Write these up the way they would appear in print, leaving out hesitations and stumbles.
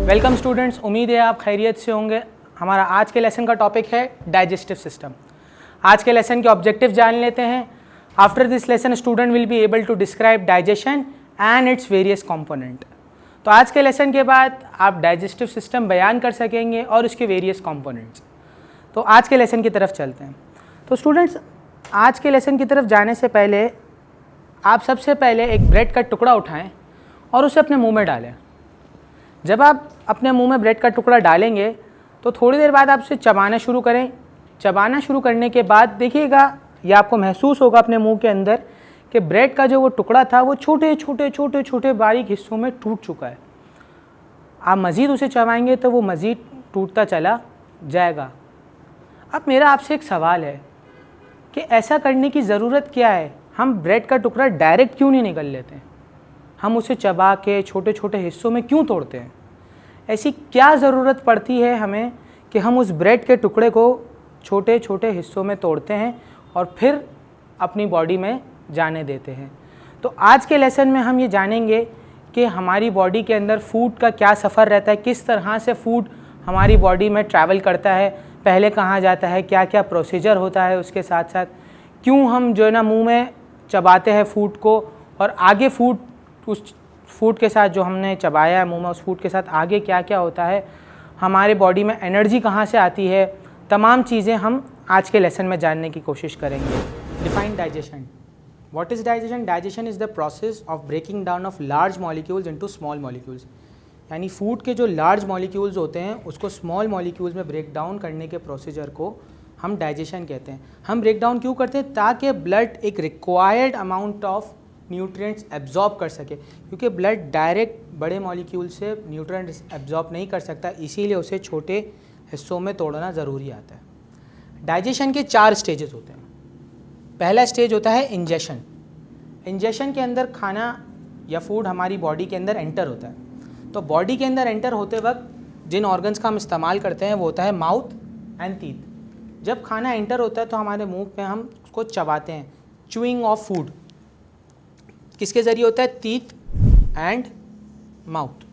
Welcome students, उम्मीद है आप खैरियत से होंगे। हमारा आज के लेसन का टॉपिक है डाइजेस्टिव सिस्टम। आज के लेसन के ऑब्जेक्टिव जान लेते हैं। After this lesson student will be able to describe digestion and its various component. तो आज के लेसन के बाद आप डाइजेस्टिव सिस्टम बयान कर सकेंगे और उसके वेरियस कंपोनेंट्स। तो आज के लेसन की तरफ चलते हैं। तो स्टूडेंट्स, आज के लेसन की तरफ जाने से पहले आप सबसे पहले एक ब्रेड का टुकड़ा उठाएं और उसे अपने मुंह में डालें। जब आप अपने मुंह में ब्रेड का टुकड़ा डालेंगे तो थोड़ी देर बाद आप उसे चबाना शुरू करें। चबाना शुरू करने के बाद देखिएगा, या आपको महसूस होगा अपने मुंह के अंदर कि ब्रेड का जो वो टुकड़ा था वो छोटे छोटे छोटे छोटे बारीक हिस्सों में टूट चुका है। आप मज़ीद उसे चबाएंगे तो वो मज़ीद टूटता चला जाएगा। अब मेरा आपसे एक सवाल है कि ऐसा करने की ज़रूरत क्या है? हम ब्रेड का टुकड़ा डायरेक्ट क्यों नहीं निगल लेते हैं? हम उसे चबा के छोटे छोटे हिस्सों में क्यों तोड़ते हैं? ऐसी क्या ज़रूरत पड़ती है हमें कि हम उस ब्रेड के टुकड़े को छोटे छोटे हिस्सों में तोड़ते हैं और फिर अपनी बॉडी में जाने देते हैं? तो आज के लेसन में हम ये जानेंगे कि हमारी बॉडी के अंदर फूड का क्या सफ़र रहता है, किस तरह से फूड हमारी बॉडी में ट्रैवल करता है, पहले कहाँ जाता है, क्या क्या प्रोसीजर होता है, उसके साथ साथ क्यों हम जो है ना मुँह में चबाते हैं फूड को, और आगे फूड उस फूड के साथ जो हमने चबाया है मुंह में, उस फूड के साथ आगे क्या क्या होता है, हमारे बॉडी में एनर्जी कहाँ से आती है, तमाम चीज़ें हम आज के लेसन में जानने की कोशिश करेंगे। Define digestion. What is digestion? Digestion is the process of breaking down of large molecules into small molecules. यानी फूड के जो लार्ज मॉलिक्यूल्स होते हैं उसको स्मॉल मॉलिक्यूल्स में ब्रेक डाउन करने के प्रोसीजर को हम डाइजेशन कहते हैं। हम ब्रेक डाउन क्यों करते हैं? ताकि ब्लड एक required amount of nutrients absorb कर सके, क्योंकि ब्लड डायरेक्ट बड़े मॉलिक्यूल से न्यूट्रिएंट्स एब्जॉर्ब नहीं कर सकता, इसीलिए उसे छोटे हिस्सों में तोड़ना ज़रूरी आता है। डाइजेशन के 4 स्टेजेस होते हैं। पहला स्टेज होता है इंजेशन। इंजेशन के अंदर खाना या फूड हमारी बॉडी के अंदर एंटर होता है। तो बॉडी के अंदर एंटर होते वक्त जिन ऑर्गन्स का हम इस्तेमाल करते हैं वो होता है माउथ एंड टीथ। जब खाना एंटर होता है तो हमारे मुंह में हम उसको चबाते हैं, च्यूइंग ऑफ फूड। किसके ज़रिए होता है? Teeth and mouth.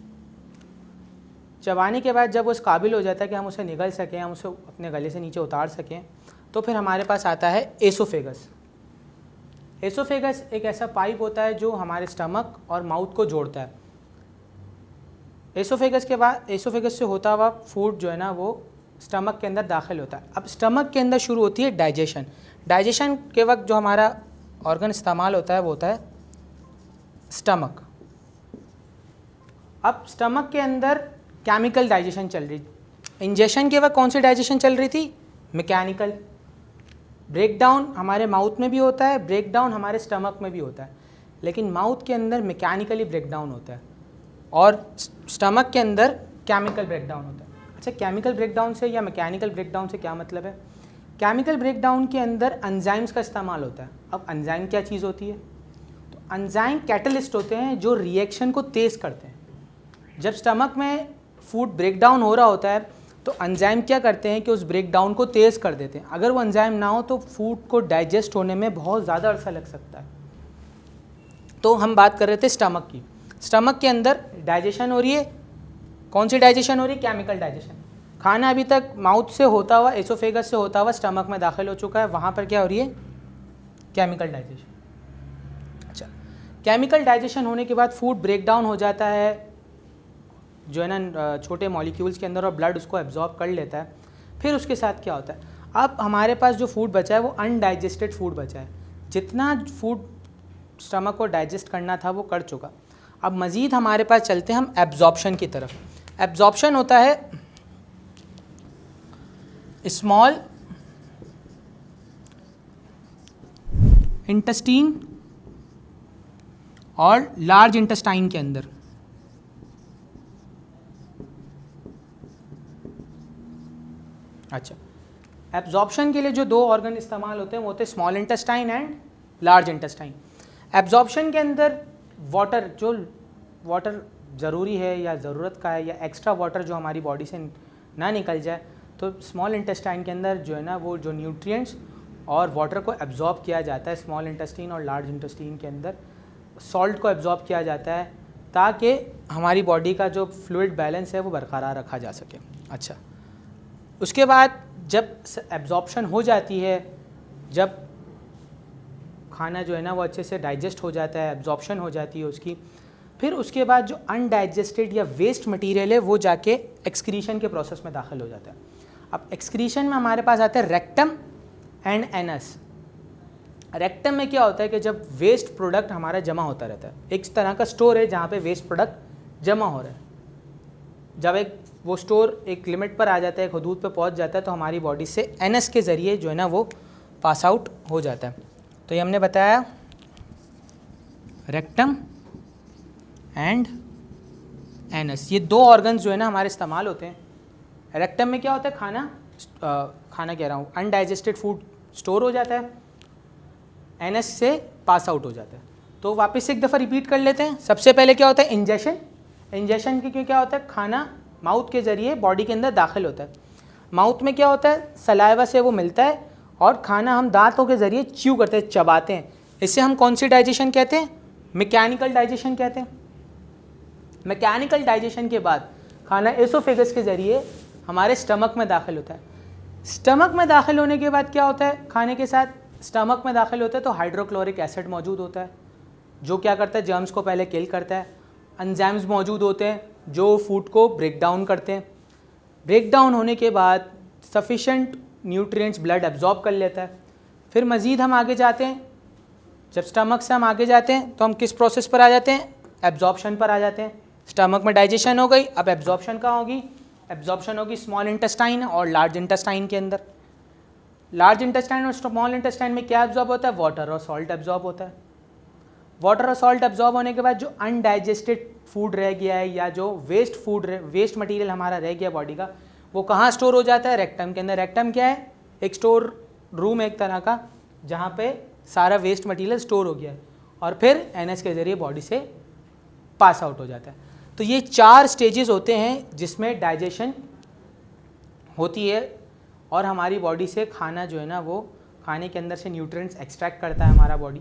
चबाने के बाद जब वो इस काबिल हो जाता है कि हम उसे निगल सकें, हम उसे अपने गले से नीचे उतार सकें, तो फिर हमारे पास आता है एसोफेगस। एसोफेगस एक ऐसा पाइप होता है जो हमारे स्टमक और माउथ को जोड़ता है। एसोफेगस के बाद, एसोफेगस से होता हुआ फूड जो है ना वो स्टमक के अंदर दाखिल होता है। अब स्टमक के अंदर शुरू होती है डाइजेशन। डाइजेशन के वक्त जो हमारा ऑर्गन इस्तेमाल होता है वो होता है स्टमक। अब स्टमक के अंदर केमिकल डाइजेशन चल रही। इंजेशन के वक्त कौन सी डाइजेशन चल रही थी? मैकेनिकल। ब्रेकडाउन हमारे माउथ में भी होता है, ब्रेकडाउन हमारे स्टमक में भी होता है, लेकिन माउथ के अंदर मैकेनिकली ब्रेकडाउन होता है और स्टमक के अंदर केमिकल ब्रेकडाउन होता है। अच्छा, केमिकल ब्रेकडाउन से या मैकेनिकल ब्रेकडाउन से क्या मतलब है? केमिकल ब्रेकडाउन के अंदर एंजाइम्स का इस्तेमाल होता है। अब एंजाइम क्या चीज़ होती है? एंजाइम कैटलिस्ट होते हैं जो रिएक्शन को तेज़ करते हैं। जब स्टमक में फूड ब्रेक डाउन हो रहा होता है तो एंजाइम क्या करते हैं कि उस ब्रेक डाउन को तेज़ कर देते हैं। अगर वो एंजाइम ना हो तो फूड को डाइजेस्ट होने में बहुत ज़्यादा अरसा लग सकता है। तो हम बात कर रहे थे स्टमक की। स्टमक के अंदर डाइजेशन हो रही है। कौन सी डाइजेशन हो रही है? Chemical digestion. खाना अभी तक माउथ से होता हुआ, एसोफेगस से होता हुआ स्टमक में दाखिल हो चुका है, वहाँ पर क्या हो रही है? Chemical digestion. केमिकल डाइजेशन होने के बाद फूड ब्रेक डाउन हो जाता है जो है ना छोटे मॉलिक्यूल्स के अंदर, और ब्लड उसको एब्जॉर्ब कर लेता है। फिर उसके साथ क्या होता है? अब हमारे पास जो फूड बचा है वो अनडाइजेस्टेड फूड बचा है। जितना फूड स्टमक को डाइजेस्ट करना था वो कर चुका। अब मज़ीद हमारे पास चलते हैं हम एब्जॉर्प्शन की तरफ। एब्जॉर्प्शन होता है स्मॉल इंटेस्टाइन और लार्ज इंटेस्टाइन के अंदर। अच्छा, एब्जॉर्प्शन के लिए जो 2 ऑर्गन इस्तेमाल होते हैं वो होते हैं small intestine and large intestine. Absorption के अंदर वाटर, जो वाटर ज़रूरी है या ज़रूरत का है, या एक्स्ट्रा वाटर जो हमारी बॉडी से ना निकल जाए, तो स्मॉल इंटेस्टाइन के अंदर जो है ना वो जो न्यूट्रिएंट्स और वाटर को एब्जॉर्ब किया जाता है। स्मॉल इंटेस्टाइन और लार्ज इंटेस्टाइन के अंदर सॉल्ट को एब्जॉर्ब किया जाता है ताकि हमारी बॉडी का जो फ्लूइड बैलेंस है वो बरकरार रखा जा सके। अच्छा, उसके बाद जब एब्जॉर्प्शन हो जाती है, जब खाना जो है ना वो अच्छे से डाइजेस्ट हो जाता है, एब्जॉर्प्शन हो जाती है उसकी, फिर उसके बाद जो अनडाइजेस्टेड या वेस्ट मटेरियल है वो जाके एक्सक्रीशन के प्रोसेस में दाखिल हो जाता है। अब एक्सक्रीशन में हमारे पास आता है रेक्टम एंड एनस। रेक्टम में क्या होता है कि जब वेस्ट प्रोडक्ट हमारा जमा होता रहता है, एक तरह का स्टोर है जहाँ पे वेस्ट प्रोडक्ट जमा हो रहा है। जब वो स्टोर एक लिमिट पर आ जाता है, एक हदूद पे पहुँच जाता है, तो हमारी बॉडी से एनस के ज़रिए जो है ना वो पास आउट हो जाता है। तो ये हमने बताया रेक्टम एंड एनस, ये दो ऑर्गन्स जो है ना हमारे इस्तेमाल होते हैं। रेक्टम में क्या होता है, खाना कह रहा हूँ, अनडाइजेस्टेड फूड स्टोर हो जाता है, एनएस से पास आउट हो जाता है। तो वापस से एक दफ़ा रिपीट कर लेते हैं। सबसे पहले क्या होता है, इंजेशन। इंजेशन के क्या होता है, खाना माउथ के ज़रिए बॉडी के अंदर दाखिल होता है। माउथ में क्या होता है, सलाइवा से वो मिलता है और खाना हम दांतों के ज़रिए च्यू करते हैं, चबाते हैं। इससे हम कौन सी डाइजेशन कहते हैं, मैकेनिकल डाइजेशन कहते हैं। मैकेनिकल डाइजेशन के बाद खाना एसोफेगस के ज़रिए हमारे स्टमक में दाखिल होता है। स्टमक में दाखिल होने के बाद क्या होता है, खाने के साथ स्टमक में दाखिल होता है तो हाइड्रोक्लोरिक एसिड मौजूद होता है, जो क्या करता है, जर्म्स को पहले किल करता है। एंजाइम्स मौजूद होते हैं जो फूड को ब्रेक डाउन करते हैं। ब्रेक डाउन होने के बाद सफिशेंट न्यूट्रिएंट्स ब्लड एब्जॉर्ब कर लेता है। फिर मज़ीद हम आगे जाते हैं, जब स्टमक से हम आगे जाते हैं तो हम किस प्रोसेस पर आ जाते हैं, एब्जॉर्प्शन पर आ जाते हैं। स्टमक में डाइजेशन हो गई, अब एब्जॉर्प्शन कहाँ होगी, एब्जॉर्प्शन होगी स्मॉल इंटेस्टाइन और लार्ज इंटेस्टाइन के अंदर। लार्ज इंटेस्टाइन और स्मॉल इंटेस्टाइन में क्या एब्जॉर्ब होता है, वाटर और सॉल्ट एब्जॉर्ब होता है। वाटर और सॉल्ट एब्जॉर्ब होने के बाद जो अनडाइजेस्टेड फूड रह गया है या जो वेस्ट मटेरियल हमारा रह गया बॉडी का, वो कहाँ स्टोर हो जाता है, रेक्टम के अंदर। रेक्टम क्या है, एक स्टोर रूम एक तरह का, जहाँ पे सारा वेस्ट मटेरियल स्टोर हो गया है और फिर एनएस के ज़रिए बॉडी से पास आउट हो जाता है। तो ये 4 स्टेजेस होते हैं जिसमें डाइजेशन होती है और हमारी बॉडी से खाना जो है ना वो खाने के अंदर से न्यूट्रिएंट्स एक्सट्रैक्ट करता है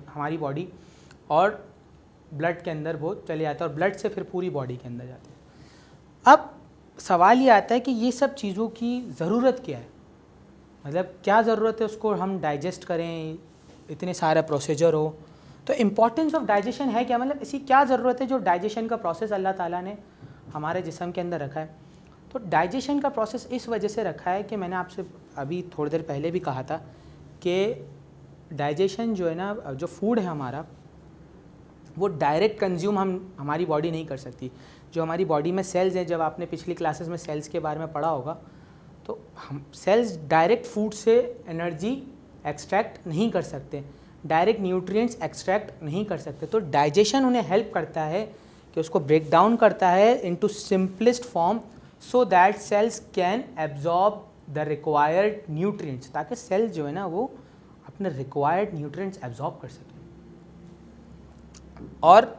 हमारी बॉडी और ब्लड के अंदर वो चले जाता है और ब्लड से फिर पूरी बॉडी के अंदर जाते हैं। अब सवाल ये आता है कि ये सब चीज़ों की ज़रूरत क्या है, मतलब क्या ज़रूरत है उसको हम डाइजेस्ट करें, इतने सारे प्रोसीजर हो, तो इम्पॉर्टेंस ऑफ डाइजेशन है क्या, मतलब इसी क्या ज़रूरत है जो डाइजेशन का प्रोसेस अल्लाह ताला ने हमारे जिस्म के अंदर रखा है। तो डाइजेशन का प्रोसेस इस वजह से रखा है कि मैंने आपसे अभी थोड़ी देर पहले भी कहा था कि डाइजेशन जो है ना, जो फूड है हमारा, वो डायरेक्ट कंज्यूम हमारी बॉडी नहीं कर सकती। जो हमारी बॉडी में सेल्स हैं, जब आपने पिछली क्लासेस में सेल्स के बारे में पढ़ा होगा, तो हम सेल्स डायरेक्ट फूड से एनर्जी एक्सट्रैक्ट नहीं कर सकते, डायरेक्ट न्यूट्रिएंट्स एक्सट्रैक्ट नहीं कर सकते। तो डाइजेशन उन्हें हेल्प करता है कि उसको ब्रेक डाउन करता है into simplest form so that cells can absorb the required nutrients, ताकि सेल्स जो है ना वो अपने रिक्वायर्ड न्यूट्रिएंट्स एब्जॉर्ब कर सकें और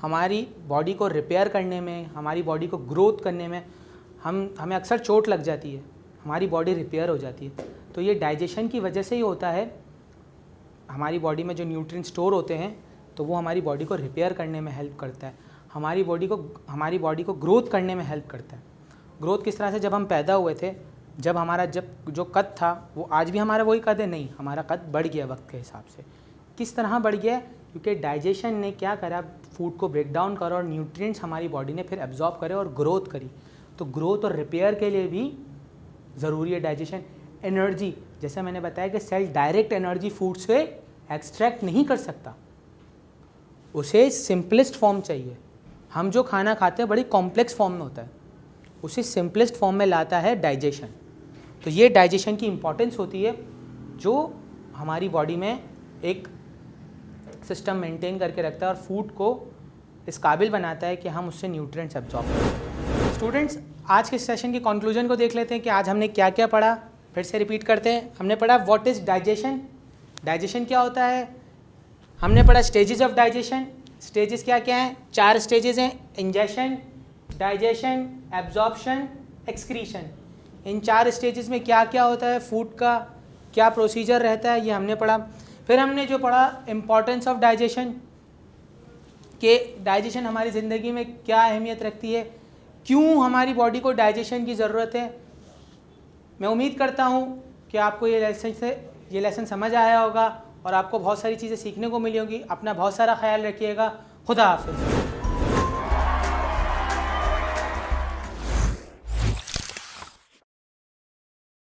हमारी बॉडी को रिपेयर करने में, हमारी बॉडी को ग्रोथ करने में हमें अक्सर चोट लग जाती है, हमारी बॉडी रिपेयर हो जाती है। तो ये डाइजेशन की वजह से ही होता है। हमारी बॉडी में जो न्यूट्रिएंट स्टोर होते हैं तो वो हमारी बॉडी को रिपेयर करने में हेल्प करता है, हमारी बॉडी को ग्रोथ करने में हेल्प करता है। ग्रोथ किस तरह से, जब हम पैदा हुए थे, जब जो कद था वो आज भी हमारा वही कद है, नहीं, हमारा कद बढ़ गया वक्त के हिसाब से। किस तरह बढ़ गया, क्योंकि डाइजेशन ने क्या करा, फूड को ब्रेक डाउन करा और न्यूट्रिएंट्स हमारी बॉडी ने फिर एब्जॉर्ब करे और ग्रोथ करी। तो ग्रोथ और रिपेयर के लिए भी ज़रूरी है डाइजेशन। एनर्जी, जैसे मैंने बताया कि सेल डायरेक्ट एनर्जी फूड से एक्सट्रैक्ट नहीं कर सकता, उसे सिंपलेस्ट फॉर्म चाहिए। हम जो खाना खाते हैं बड़ी कॉम्प्लेक्स फॉर्म में होता है, उसे सिंपलेस्ट फॉर्म में लाता है डाइजेशन। तो ये डाइजेशन की इम्पॉर्टेंस होती है जो हमारी बॉडी में एक सिस्टम मेंटेन करके रखता है और फूड को इस काबिल बनाता है कि हम उससे न्यूट्रिएंट्स एब्जॉर्ब करें। स्टूडेंट्स, आज के सेशन की कंक्लूजन को देख लेते हैं कि आज हमने क्या क्या पढ़ा। फिर से रिपीट करते हैं। हमने पढ़ा व्हाट इज़ डाइजेशन, डाइजेशन क्या होता है। हमने पढ़ा स्टेजेस ऑफ डाइजेशन, स्टेजेस क्या क्या हैं, 4 स्टेजेस हैं, इंजेशन, डाइजेशन, एब्जॉर्प्शन, एक्सक्रीशन। इन 4 स्टेजेस में क्या क्या होता है, फूड का क्या प्रोसीजर रहता है, ये हमने पढ़ा। फिर हमने जो पढ़ा इम्पॉर्टेंस ऑफ डाइजेशन, कि डाइजेशन हमारी ज़िंदगी में क्या अहमियत रखती है, क्यों हमारी बॉडी को डाइजेशन की ज़रूरत है। मैं उम्मीद करता हूँ कि आपको ये लेसन समझ आया होगा और आपको बहुत सारी चीज़ें सीखने को मिली होंगी। अपना बहुत सारा ख्याल रखिएगा। खुदा हाफिज़।